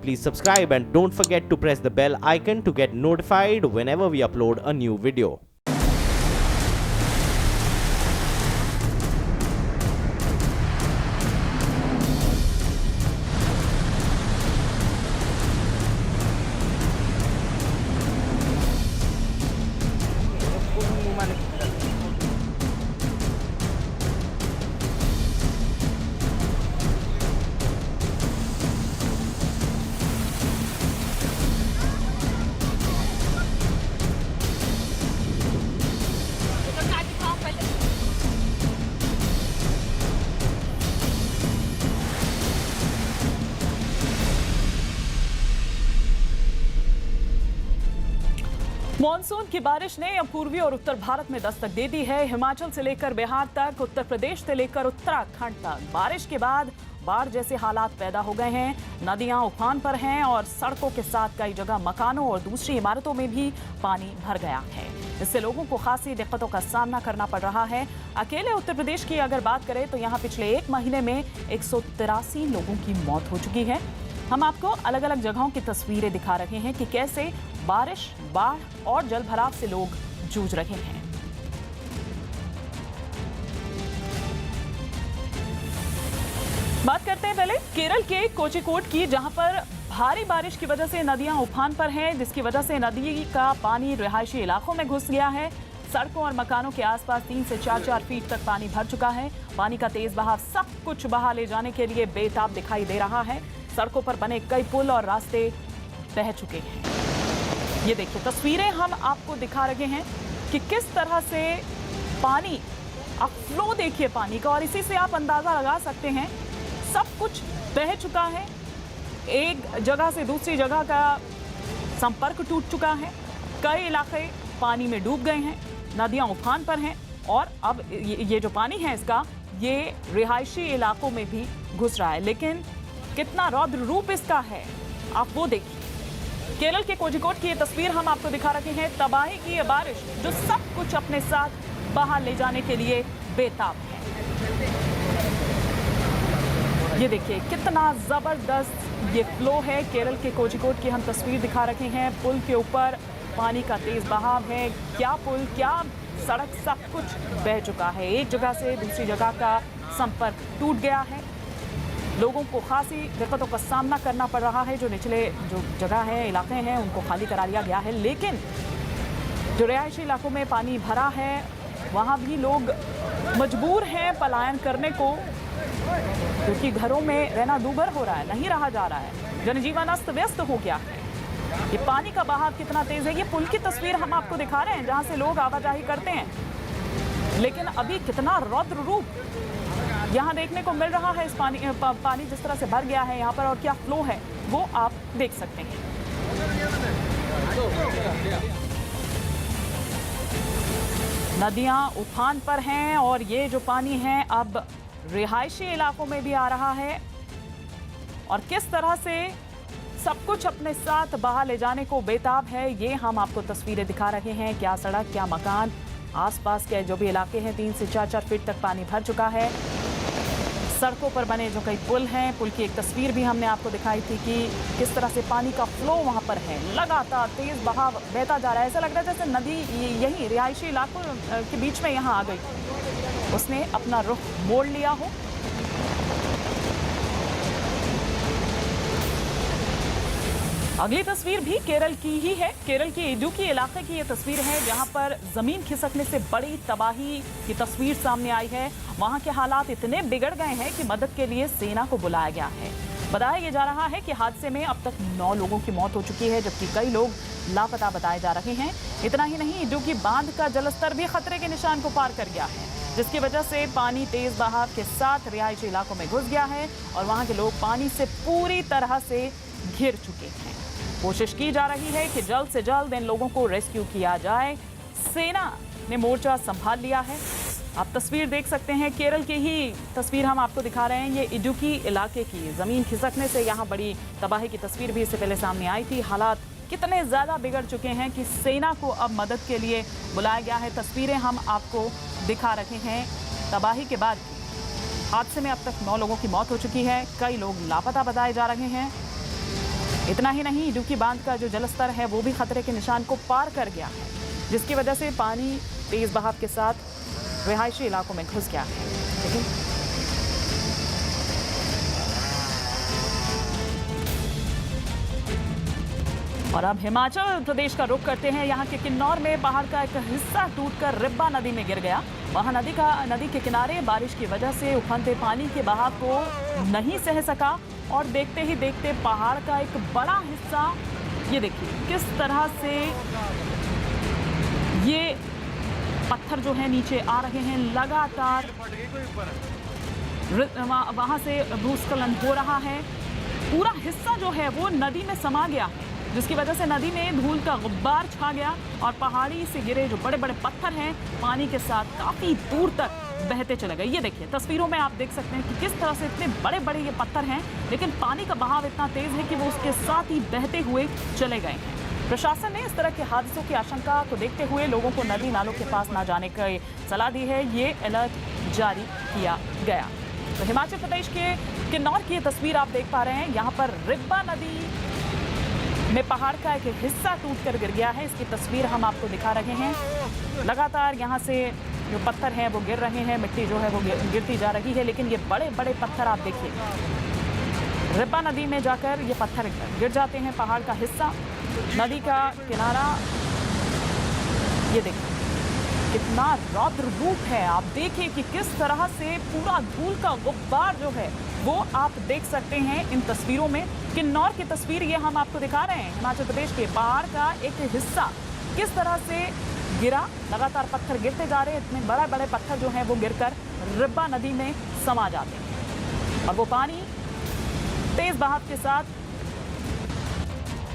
please subscribe and don't forget to press the bell icon to get notified whenever we upload a new video. Monsoon की बारिश ने अब पूर्वी और उत्तर भारत में दस्तक दे दी है। हिमाचल से लेकर बिहार तक, उत्तर प्रदेश से लेकर उत्तराखंड तक बारिश के बाद बाढ़ जैसे हालात पैदा हो गए हैं। नदियां उफान पर हैं और सड़कों के साथ कई जगह मकानों और दूसरी इमारतों में भी पानी भर गया है। इससे लोगों को खासी दिक्कतों का सामना करना पड़ रहा है। अकेले उत्तर प्रदेश की अगर बात करें तो यहाँ पिछले एक महीने में 183 लोगों की मौत हो चुकी है। हम आपको अलग अलग जगहों की तस्वीरें दिखा रहे हैं कि कैसे बारिश, बाढ़ और जलभराव से लोग जूझ रहे हैं। बात करते हैं पहले केरल के कोझिकोड की, जहां पर भारी बारिश की वजह से नदियां उफान पर हैं, जिसकी वजह से नदी का पानी रिहायशी इलाकों में घुस गया है। सड़कों और मकानों के आसपास 3 से 4 फीट तक पानी भर चुका है। पानी का तेज बहाव सब कुछ बहा ले जाने के लिए बेताब दिखाई दे रहा है। सड़कों पर बने कई पुल और रास्ते बह चुके हैं। ये देखिए तस्वीरें हम आपको दिखा रहे हैं कि किस तरह से पानी, आप फ्लो देखिए पानी का, और इसी से आप अंदाजा लगा सकते हैं सब कुछ बह चुका है। एक जगह से दूसरी जगह का संपर्क टूट चुका है। कई इलाके पानी में डूब गए हैं, नदियां उफान पर हैं और अब ये जो पानी है इसका ये रिहायशी इलाकों में भी घुस रहा है। लेकिन कितना रौद्र रूप इसका है आप वो देखिए। केरल के कोझिकोड की ये तस्वीर हम आपको दिखा रहे हैं। तबाही की ये बारिश जो सब कुछ अपने साथ बाहर ले जाने के लिए बेताब है। ये देखिए कितना जबरदस्त ये फ्लो है। केरल के कोझिकोड की हम तस्वीर दिखा रहे हैं। पुल के ऊपर पानी का तेज बहाव है। क्या पुल, क्या सड़क, सब कुछ बह चुका है। एक जगह से दूसरी जगह का संपर्क टूट गया है। लोगों को खासी दिक्कतों का सामना करना पड़ रहा है। जो निचले जो जगह है, इलाके हैं, उनको खाली करा लिया गया है। लेकिन जो रिहायशी इलाकों में पानी भरा है वहाँ भी लोग मजबूर हैं पलायन करने को, क्योंकि घरों में रहना दूभर हो रहा है, नहीं रहा जा रहा है। जनजीवन अस्त व्यस्त हो गया है। ये पानी का बहाव कितना तेज है। ये पुल की तस्वीर हम आपको दिखा रहे हैं जहाँ से लोग आवाजाही करते हैं। लेकिन अभी कितना रौद्र रूप यहाँ देखने को मिल रहा है। इस पानी जिस तरह से भर गया है यहाँ पर और क्या फ्लो है वो आप देख सकते हैं। नदियां उफान पर हैं और ये जो पानी है अब रिहायशी इलाकों में भी आ रहा है और किस तरह से सब कुछ अपने साथ बहा ले जाने को बेताब है ये हम आपको तस्वीरें दिखा रहे हैं। क्या सड़क, क्या मकान, आसपास के जो भी इलाके हैं 3 से 4 फीट तक पानी भर चुका है। सड़कों पर बने जो कई पुल हैं, पुल की एक तस्वीर भी हमने आपको दिखाई थी कि किस तरह से पानी का फ्लो वहां पर है। लगातार तेज बहाव बहता जा रहा है। ऐसा लग रहा है जैसे नदी यही रिहायशी इलाकों के बीच में यहाँ आ गई, उसने अपना रुख मोड़ लिया हो। अगली तस्वीर भी केरल की ही है। केरल के इडुक्की इलाके की ये तस्वीर है जहां पर जमीन खिसकने से बड़ी तबाही की तस्वीर सामने आई है। वहां के हालात इतने बिगड़ गए हैं कि मदद के लिए सेना को बुलाया गया है। बताया जा रहा है कि हादसे में अब तक 9 लोगों की मौत हो चुकी है, जबकि कई लोग लापता बताए जा रहे हैं। इतना ही नहीं, इडुक्की बांध का जलस्तर भी खतरे के निशान को पार कर गया है, जिसकी वजह से पानी तेज बहाव के साथ रिहायशी इलाकों में घुस गया है और वहां के लोग पानी से पूरी तरह से घिर चुके हैं। कोशिश की जा रही है कि जल्द से जल्द इन लोगों को रेस्क्यू किया जाए। सेना ने मोर्चा संभाल लिया है। आप तस्वीर देख सकते हैं, केरल की ही तस्वीर हम आपको दिखा रहे हैं। ये इडुक्की इलाके की जमीन खिसकने से यहाँ बड़ी तबाही की तस्वीर भी इससे पहले सामने आई थी। हालात कितने ज़्यादा बिगड़ चुके हैं कि सेना को अब मदद के लिए बुलाया गया है। तस्वीरें हम आपको दिखा रहे हैं तबाही के बाद। हादसे में अब तक 9 लोगों की मौत हो चुकी है, कई लोग लापता बताए जा रहे हैं। इतना ही नहीं, इडुक्की बांध का जो जलस्तर है वो भी खतरे के निशान को पार कर गया है, जिसकी वजह से पानी तेज बहाव के साथ रिहायशी इलाकों में घुस गया है। देखिए और अब हिमाचल प्रदेश का रुख करते हैं। यहाँ के किन्नौर में पहाड़ का एक हिस्सा टूटकर रिब्बा नदी में गिर गया। वहाँ नदी के किनारे बारिश की वजह से उफनते पानी के बहाव को नहीं सह सका और देखते ही देखते पहाड़ का एक बड़ा हिस्सा, ये देखिए किस तरह से ये पत्थर जो है नीचे आ रहे हैं, लगातार वहाँ से भूस्खलन हो रहा है। पूरा हिस्सा जो है वो नदी में समा गया, जिसकी वजह से नदी में धूल का गुब्बार छा गया और पहाड़ी से गिरे जो बड़े बड़े पत्थर हैं पानी के साथ काफी दूर तक बहते चले गए। ये देखिए तस्वीरों में आप देख सकते हैं कि किस तरह से इतने बड़े बड़े ये पत्थर हैं, लेकिन पानी का बहाव इतना तेज है कि वो उसके साथ ही बहते हुए चले गए हैं। प्रशासन ने इस तरह के हादसों की आशंका को देखते हुए लोगों को नदी नालों के पास ना जाने की सलाह दी है। ये अलर्ट जारी किया गया। तो हिमाचल प्रदेश के किन्नौर की ये तस्वीर आप देख पा रहे हैं। यहाँ पर रिब्बा नदी में पहाड़ का एक हिस्सा टूटकर गिर गया है। इसकी तस्वीर हम आपको दिखा रहे हैं। लगातार यहाँ से जो पत्थर हैं वो गिर रहे हैं, मिट्टी जो है वो गिरती जा रही है, लेकिन ये बड़े बड़े पत्थर आप देखिए, रिब्बा नदी में जाकर ये पत्थर गिर जाते हैं। पहाड़ का हिस्सा, नदी का किनारा, ये देखिए कितना रौद्र रूप है। आप देखिए कि किस तरह से पूरा धूल का गुब्बार जो है वो आप देख सकते हैं इन तस्वीरों में। किन्नौर की तस्वीर ये हम आपको दिखा रहे हैं। हिमाचल प्रदेश के पहाड़ का एक हिस्सा किस तरह से गिरा, लगातार पत्थर गिरते जा रहे हैं। इतने बड़े बड़े पत्थर जो हैं वो गिरकर रिब्बा नदी में समा जाते हैं और वो पानी तेज बहाव के साथ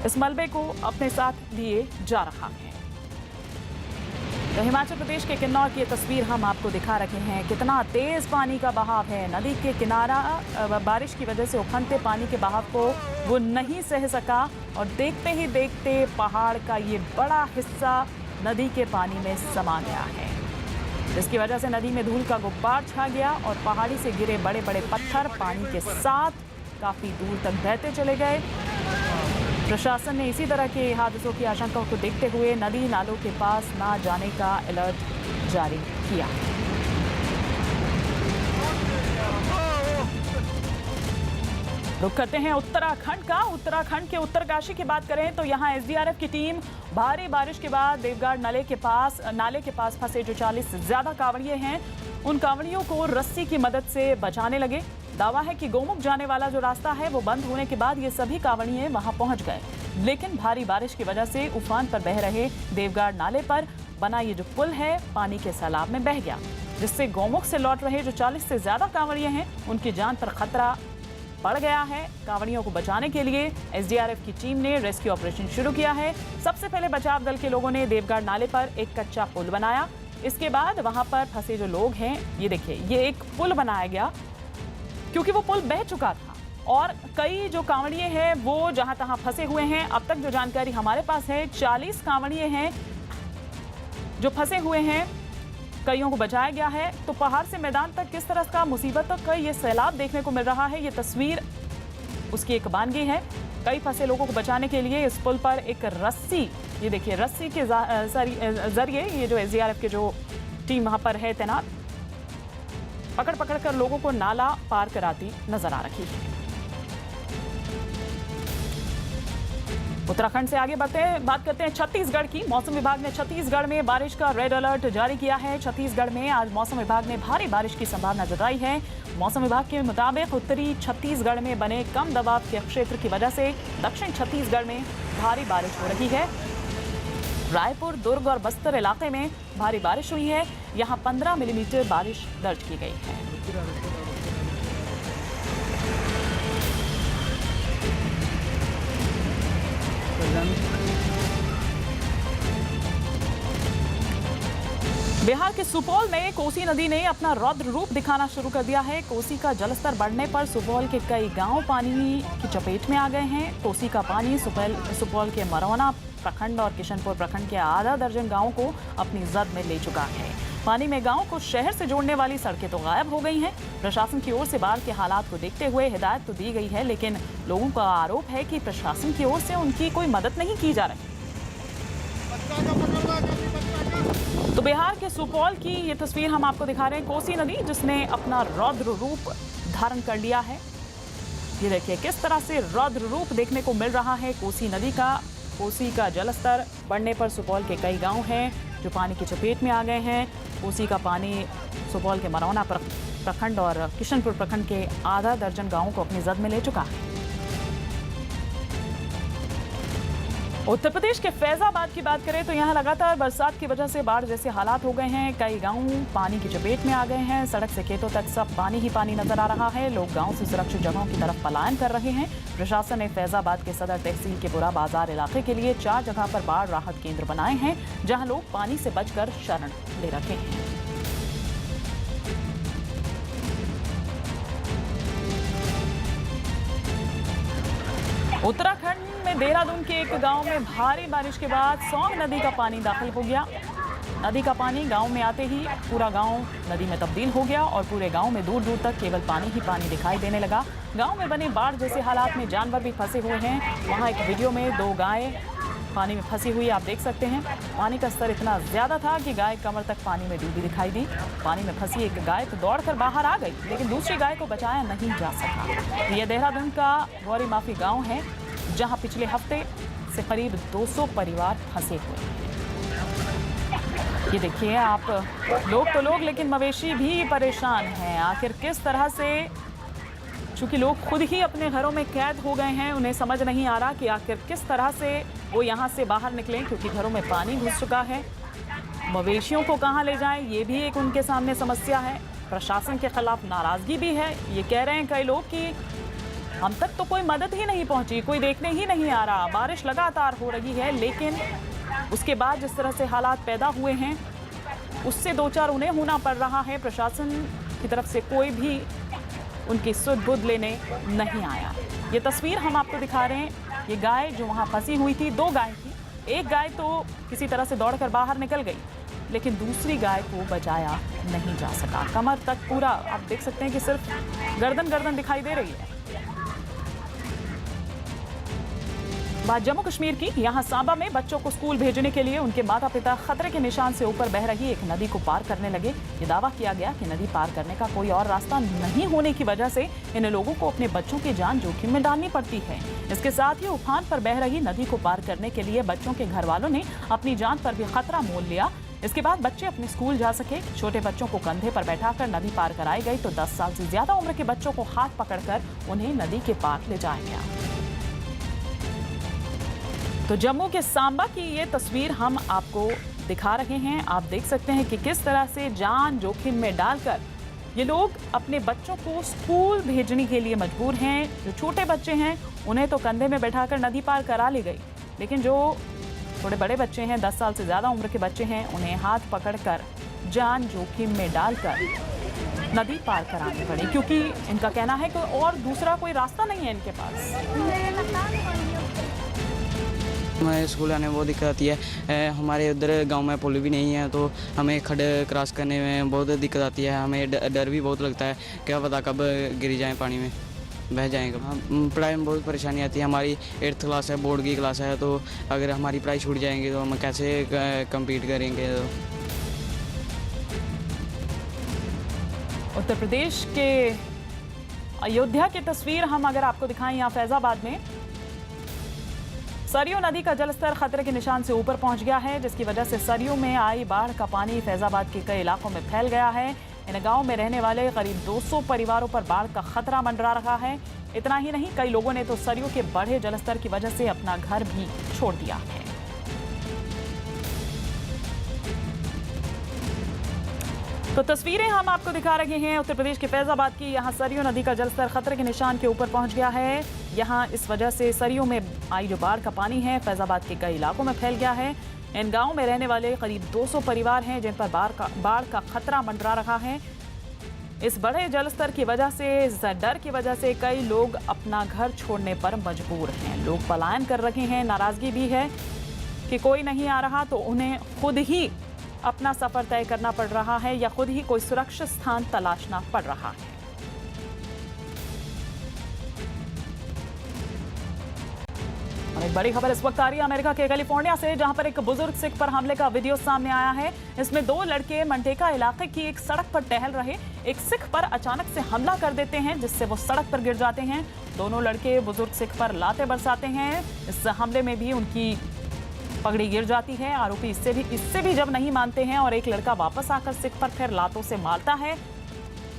इस मलबे को अपने साथ लिए जा रहा है। तो हिमाचल प्रदेश के किन्नौर की ये तस्वीर हम आपको दिखा रहे हैं। कितना तेज पानी का बहाव है। नदी के किनारा बारिश की वजह से उफनते पानी के बहाव को वो नहीं सह सका और देखते ही देखते पहाड़ का ये बड़ा हिस्सा नदी के पानी में समा गया है, जिसकी वजह से नदी में धूल का गुब्बार छा गया और पहाड़ी से गिरे बड़े बड़े पत्थर पानी के साथ काफ़ी दूर तक बहते चले गए। प्रशासन ने इसी तरह के हादसों की आशंका को देखते हुए नदी नालों के पास ना जाने का अलर्ट जारी किया। रुक करते हैं उत्तराखंड का। उत्तराखंड के उत्तरकाशी की बात करें तो यहाँ एसडीआरएफ की टीम भारी बारिश के बाद देवगाड़ नाले के पास फंसे जो 40 से ज्यादा कांवड़िए हैं, उन कांवड़ियों को रस्सी की मदद से बचाने लगे। दावा है कि गोमुख जाने वाला जो रास्ता है वो बंद होने के बाद ये सभी कांवड़िए वहां पहुंच गए, लेकिन भारी बारिश की वजह से उफान पर बह रहे देवगाड़ नाले पर बना ये जो पुल है पानी के सैलाब में बह गया, जिससे गोमुख से लौट रहे जो 40 से ज्यादा कांवड़िए हैं उनकी जान पर खतरा बढ़ गया है। कांवड़ियों को बचाने के लिए एसडीआरएफ की टीम ने रेस्क्यू ऑपरेशन शुरू किया है। सबसे पहले बचाव दल के लोगों ने देवगाड़ नाले पर एक कच्चा पुल बनाया। इसके बाद वहां पर फंसे जो लोग हैं, ये देखिए ये एक पुल बनाया गया क्योंकि वो पुल बह चुका था और कई जो कांवड़िए हैं वो जहां तहां फंसे हुए हैं। अब तक जो जानकारी हमारे पास है 40 कांवड़िए हैं जो फंसे हुए हैं, कईयों को बचाया गया है। तो पहाड़ से मैदान तक किस तरह का मुसीबतों का ये सैलाब देखने को मिल रहा है, ये तस्वीर उसकी एक बानगी है। कई फंसे लोगों को बचाने के लिए इस पुल पर एक रस्सी, ये देखिए रस्सी के जरिए ये जो एसडीआरएफ के जो टीम वहां पर है तैनात, पकड़ कर लोगों को नाला पार कराती नजर आ रही है। उत्तराखंड से आगे बढ़ते हैं, बात करते हैं छत्तीसगढ़ की। मौसम विभाग ने छत्तीसगढ़ में बारिश का रेड अलर्ट जारी किया है। छत्तीसगढ़ में आज मौसम विभाग ने भारी बारिश की संभावना जताई है। मौसम विभाग के मुताबिक उत्तरी छत्तीसगढ़ में बने कम दबाव के क्षेत्र की वजह से दक्षिण छत्तीसगढ़ में भारी बारिश हो रही है। रायपुर, दुर्ग और बस्तर इलाके में भारी बारिश हुई है। यहाँ 15 मिलीमीटर बारिश दर्ज की गई है। बिहार के सुपौल में कोसी नदी ने अपना रौद्र रूप दिखाना शुरू कर दिया है। कोसी का जलस्तर बढ़ने पर सुपौल के कई गांव पानी की चपेट में आ गए हैं। कोसी का पानी सुपौल के मरौना प्रखंड और किशनपुर प्रखंड के आधा दर्जन गांवों को अपनी जद में ले चुका है। पानी में गांव को शहर से जोड़ने वाली सड़कें तो गायब हो गई हैं। प्रशासन की ओर से बाढ़ के हालात को देखते हुए हिदायत तो दी गई है, लेकिन लोगों का आरोप है कि प्रशासन की ओर से उनकी कोई मदद नहीं की जा रही। तो बिहार के सुपौल की ये तस्वीर हम आपको दिखा रहे हैं। कोसी नदी जिसने अपना रौद्र रूप धारण कर लिया है। ये देखिए किस तरह से रौद्र रूप देखने को मिल रहा है कोसी नदी का। कोसी का जलस्तर बढ़ने पर सुपौल के कई गांव हैं जो पानी की चपेट में आ गए हैं। कोसी का पानी सुपौल के मरौना प्रखंड और किशनपुर प्रखंड के आधा दर्जन गांवों को अपनी जद में ले चुका है। उत्तर प्रदेश के फैजाबाद की बात करें तो यहाँ लगातार बरसात की वजह से बाढ़ जैसे हालात हो गए हैं। कई गांव पानी की चपेट में आ गए हैं। सड़क से खेतों तक सब पानी ही पानी नजर आ रहा है। लोग गांव से सुरक्षित जगहों की तरफ पलायन कर रहे हैं। प्रशासन ने फैजाबाद के सदर तहसील के बुरा बाजार इलाके के लिए 4 जगह पर बाढ़ राहत केंद्र बनाए हैं, जहां लोग पानी से बचकर शरण ले रखे हैं। उत्तराखंड में देहरादून के एक गांव में भारी बारिश के बाद सौंग नदी का पानी दाखिल हो गया। नदी का पानी गांव में आते ही पूरा गांव नदी में तब्दील हो गया और पूरे गांव में दूर दूर तक केवल पानी ही पानी दिखाई देने लगा। गांव में बने बाढ़ जैसे हालात में जानवर भी फंसे हुए हैं। वहां एक वीडियो में 2 गाय पानी में फंसी हुई आप देख सकते हैं। पानी का स्तर इतना ज्यादा था कि गाय कमर तक पानी में डूबी दिखाई दी। पानी में फंसी एक गाय तो दौड़कर बाहर आ गई, लेकिन दूसरी गाय को बचाया नहीं जा सका। यह देहरादून का गौरी माफी गांव है, जहां पिछले हफ्ते से करीब 200 परिवार फंसे हुए हैं। ये देखिए आप, लोग तो लोग लेकिन मवेशी भी परेशान हैं। आखिर किस तरह से, चूंकि लोग खुद ही अपने घरों में कैद हो गए हैं, उन्हें समझ नहीं आ रहा कि आखिर किस तरह से वो यहाँ से बाहर निकलें, क्योंकि घरों में पानी घुस चुका है। मवेशियों को कहाँ ले जाएं, ये भी एक उनके सामने समस्या है। प्रशासन के खिलाफ नाराजगी भी है। ये कह रहे हैं कई लोग कि हम तक तो कोई मदद ही नहीं पहुंची, कोई देखने ही नहीं आ रहा। बारिश लगातार हो रही है, लेकिन उसके बाद जिस तरह से हालात पैदा हुए हैं उससे 2-4 उन्हें होना पड़ रहा है। प्रशासन की तरफ से कोई भी उनकी सुध बुध लेने नहीं आया। ये तस्वीर हम आपको दिखा रहे हैं। ये गाय जो वहाँ फंसी हुई थी, 2 गाय थी। एक गाय तो किसी तरह से दौड़कर बाहर निकल गई, लेकिन दूसरी गाय को बचाया नहीं जा सका। कमर तक पूरा आप देख सकते हैं कि सिर्फ गर्दन दिखाई दे रही है। बात जम्मू कश्मीर की। यहाँ सांबा में बच्चों को स्कूल भेजने के लिए उनके माता पिता खतरे के निशान से ऊपर बह रही एक नदी को पार करने लगे। ये दावा किया गया कि नदी पार करने का कोई और रास्ता नहीं होने की वजह से इन लोगों को अपने बच्चों की जान जोखिम में डालनी पड़ती है। इसके साथ ही उफान पर बह रही नदी को पार करने के लिए बच्चों के घर वालों ने अपनी जान पर भी खतरा मोल लिया। इसके बाद बच्चे अपने स्कूल जा सके। छोटे बच्चों को कंधे पर बैठाकर नदी पार कराई गई तो 10 साल से ज्यादा उम्र के बच्चों को हाथ पकड़कर उन्हें नदी के पार ले जाया गया। तो जम्मू के सांबा की ये तस्वीर हम आपको दिखा रहे हैं। आप देख सकते हैं कि किस तरह से जान जोखिम में डालकर ये लोग अपने बच्चों को स्कूल भेजने के लिए मजबूर हैं। जो छोटे बच्चे हैं उन्हें तो कंधे में बैठाकर नदी पार करा ली गई, लेकिन जो थोड़े बड़े बच्चे हैं, 10 साल से ज़्यादा उम्र के बच्चे हैं, उन्हें हाथ पकड़कर जान जोखिम में डालकर नदी पार करानी पड़ी, क्योंकि इनका कहना है कि और दूसरा कोई रास्ता नहीं है इनके पास। हमें स्कूल आने में बहुत दिक्कत आती है। हमारे उधर गांव में पुल भी नहीं है, तो हमें खड्ड क्रॉस करने में बहुत दिक्कत आती है। हमें डर भी बहुत लगता है, क्या पता कब गिर जाएं, पानी में बह जाएंगे। पढ़ाई में बहुत परेशानी आती है। हमारी 8th क्लास है, बोर्ड की क्लास है, तो अगर हमारी पढ़ाई छूट जाएंगी तो हम कैसे कम्पीट करेंगे। उत्तर प्रदेश के अयोध्या की तस्वीर हम अगर आपको दिखाएं, यहाँ फैजाबाद में सरयू नदी का जलस्तर खतरे के निशान से ऊपर पहुंच गया है, जिसकी वजह से सरयू में आई बाढ़ का पानी फैजाबाद के कई इलाकों में फैल गया है। इन गांव में रहने वाले करीब 200 परिवारों पर बाढ़ का खतरा मंडरा रहा है। इतना ही नहीं, कई लोगों ने तो सरयू के बढ़े जलस्तर की वजह से अपना घर भी छोड़ दिया है। तो तस्वीरें हम आपको दिखा रहे हैं उत्तर प्रदेश के फैजाबाद की। यहाँ सरयू नदी का जलस्तर खतरे के निशान के ऊपर पहुंच गया है। यहाँ इस वजह से सरयू में आई जो बाढ़ का पानी है फैजाबाद के कई इलाकों में फैल गया है। इन गांवों में रहने वाले करीब 200 परिवार हैं जिन पर बाढ़ का खतरा मंडरा रहा है। इस बड़े जलस्तर की वजह से, इस डर की वजह से कई लोग अपना घर छोड़ने पर मजबूर हैं। लोग पलायन कर रहे हैं। नाराजगी भी है कि कोई नहीं आ रहा, तो उन्हें खुद ही अपना सफर तय करना पड़ रहा है या खुद ही कोई सुरक्षित स्थान तलाशना पड़ रहा है। और एक बड़ी खबर इस वक्त आ रही है अमेरिका के कैलिफोर्निया से, जहां पर एक बुजुर्ग सिख पर हमले का वीडियो सामने आया है। इसमें 2 लड़के मंटेका इलाके की एक सड़क पर टहल रहे एक सिख पर अचानक से हमला कर देते हैं, जिससे वो सड़क पर गिर जाते हैं। दोनों लड़के बुजुर्ग सिख पर लाते बरसाते हैं। इस हमले में भी उनकी पगड़ी गिर जाती है। आरोपी इससे भी जब नहीं मानते हैं और एक लड़का वापस आकर सिख पर फिर लातों से मारता है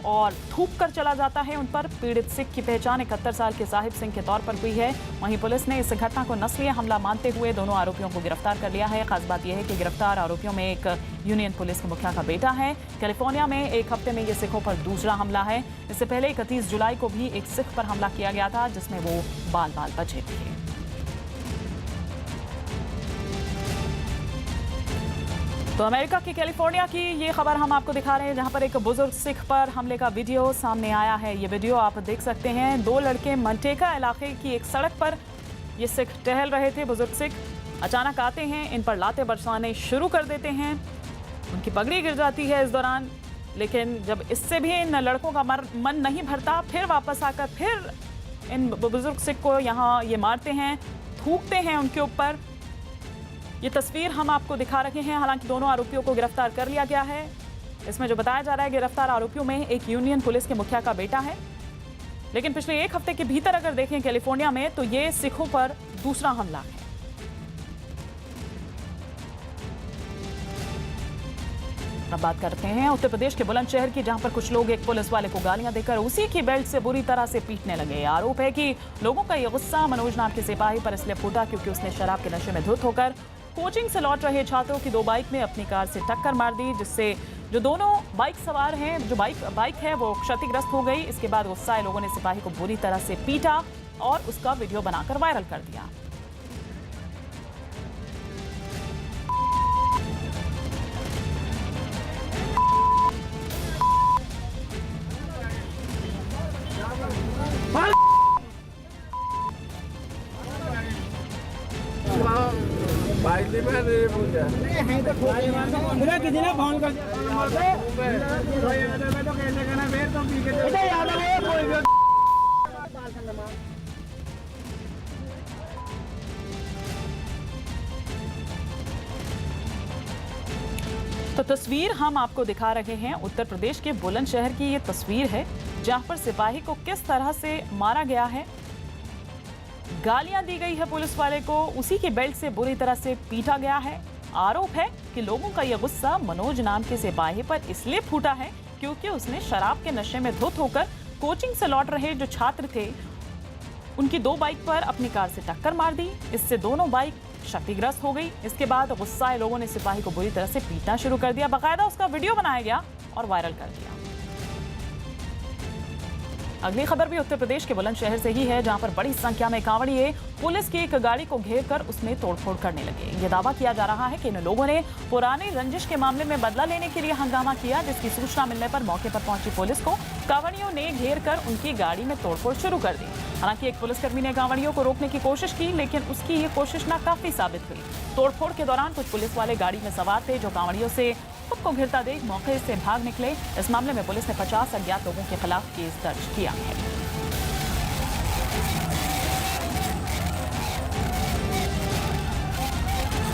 और थूक कर चला जाता है उन पर। पीड़ित सिख की पहचान 71 साल के साहिब सिंह के तौर पर हुई है। वहीं पुलिस ने इस घटना को नस्लीय हमला मानते हुए दोनों आरोपियों को गिरफ्तार कर लिया है। खास बात यह है कि गिरफ्तार आरोपियों में एक यूनियन पुलिस के मुखिया का बेटा है। कैलिफोर्निया में एक हफ्ते में ये सिखों पर दूसरा हमला है। इससे पहले 31 जुलाई को भी एक सिख पर हमला किया गया था, जिसमें वो बाल बचे थे। तो अमेरिका की कैलिफोर्निया की ये खबर हम आपको दिखा रहे हैं, जहां पर एक बुजुर्ग सिख पर हमले का वीडियो सामने आया है। ये वीडियो आप देख सकते हैं। 2 लड़के मंटेका इलाके की एक सड़क पर ये सिख टहल रहे थे। बुजुर्ग सिख अचानक आते हैं, इन पर लाते बरसाने शुरू कर देते हैं। उनकी पगड़ी गिर जाती है इस दौरान, लेकिन जब इससे भी इन लड़कों का मन नहीं भरता, फिर वापस आकर फिर इन बुजुर्ग सिख को यहाँ ये मारते हैं, थूकते हैं उनके ऊपर। ये तस्वीर हम आपको दिखा रहे हैं। हालांकि दोनों आरोपियों को गिरफ्तार कर लिया गया है। इसमें जो बताया जा रहा है, गिरफ्तार आरोपियों में एक यूनियन पुलिस के मुखिया का बेटा है। लेकिन पिछले 1 हफ्ते के भीतर अगर देखें कैलिफोर्निया में, तो ये सिखों पर दूसरा हमला है। अब बात करते हैं उत्तर प्रदेश के बुलंदशहर की, जहां पर कुछ लोग एक पुलिस वाले को गालियां देकर उसी की बेल्ट से बुरी तरह से पीटने लगे। आरोप है कि लोगों का ये गुस्सा मनोज नाम के सिपाही पर इसलिए फूटा क्योंकि उसने शराब के नशे में धुत होकर कोचिंग से लौट रहे छात्रों की 2 बाइक में अपनी कार से टक्कर मार दी, जिससे जो दोनों बाइक सवार हैं, जो बाइक है वो क्षतिग्रस्त हो गई। इसके बाद गुस्साए लोगों ने सिपाही को बुरी तरह से पीटा और उसका वीडियो बनाकर वायरल कर दिया। तो तस्वीर हम आपको दिखा रहे हैं उत्तर प्रदेश के बुलंदशहर की। ये तस्वीर है जहां पर सिपाही को किस तरह से मारा गया है, गालियां दी गई है पुलिस वाले को, उसी की बेल्ट से बुरी तरह से पीटा गया है। आरोप है कि लोगों का यह गुस्सा मनोज नाम के सिपाही पर इसलिए फूटा है क्योंकि उसने शराब के नशे में धुत होकर कोचिंग से लौट रहे जो छात्र थे उनकी 2 बाइक पर अपनी कार से टक्कर मार दी। इससे दोनों बाइक क्षतिग्रस्त हो गई। इसके बाद गुस्साए लोगों ने सिपाही को बुरी तरह से पीटना शुरू कर दिया। बाकायदा उसका वीडियो बनाया गया और वायरल कर दिया। अगली खबर भी उत्तर प्रदेश के बुलंदशहर से ही है, जहां पर बड़ी संख्या में कांवड़िए पुलिस की एक गाड़ी को घेर कर उसमें तोड़फोड़ करने लगे। ये दावा किया जा रहा है कि इन लोगों ने पुरानी रंजिश के मामले में बदला लेने के लिए हंगामा किया, जिसकी सूचना मिलने पर मौके पर पहुंची पुलिस को कांवड़ियों ने घेर कर उनकी गाड़ी में तोड़फोड़ शुरू कर दी। हालांकि एक पुलिसकर्मी ने कांवड़ियों को रोकने की कोशिश की, लेकिन उसकी ये कोशिश नाकाफी साबित हुई। तोड़फोड़ के दौरान कुछ पुलिस वाले गाड़ी में सवार थे जो कांवड़ियों से खुद को घिरता देख मौके से भाग निकले। इस मामले में पुलिस ने 50 अज्ञात लोगों के खिलाफ केस दर्ज किया है।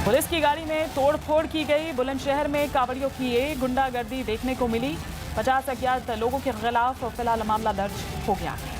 पुलिस की गाड़ी में तोड़फोड़ की गई। बुलंदशहर में कांवड़ियों की ये गुंडागर्दी देखने को मिली। 50 अज्ञात लोगों के खिलाफ फिलहाल मामला दर्ज हो गया है।